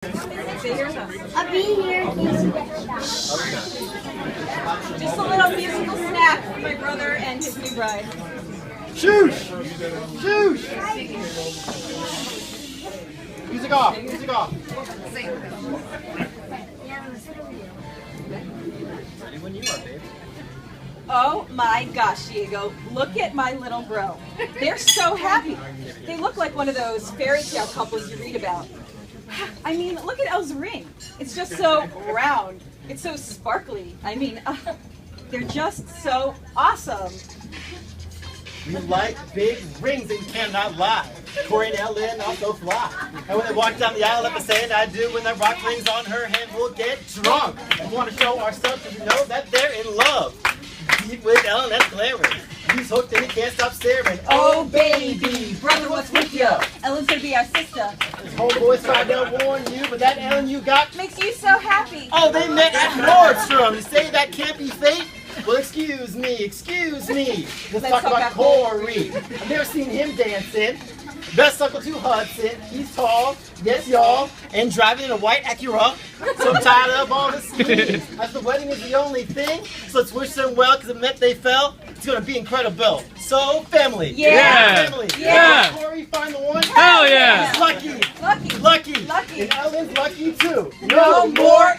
I'll be here in case you get shot. Just a little musical snack for my brother and his new bride. Shoosh! Shoosh! Music off! Music off! Ready when you are, babe. Oh my gosh, Diego, look at my little bro. They're so happy. They look like one of those fairy tale couples you read about. I mean, look at Elle's ring. It's just so round. It's so sparkly. I mean, they're just so awesome. You like big rings and cannot lie. Corey and Ellen also fly. And when they walk down the aisle, let me say it, I do. When that rock rings on her hand, we'll get drunk. We want to show ourselves because we know that they're in love. Deep with Ellen, that's glaring. He's hooked and he can't stop staring. Oh baby, brother, what's with you? Ellen's gonna be our sister. His homeboys tried to warn you, but that Ellen you got Makes you so happy. Oh, they met at Nordstrom. You say that can't be fate? Well, excuse me, excuse me. Let's talk about Corey. I've never seen him dancing. Best uncle to Hudson. He's tall, yes y'all, and driving in a white Acura. So I'm tired of all the schemes. As the wedding is the only thing, so let's wish them well because it meant they fell. It's gonna be incredible. So, family. Yeah. Family. Yeah. Corey, find the one. Hell yeah. Lucky. Lucky. Lucky. Lucky. And Ellen's lucky too. No more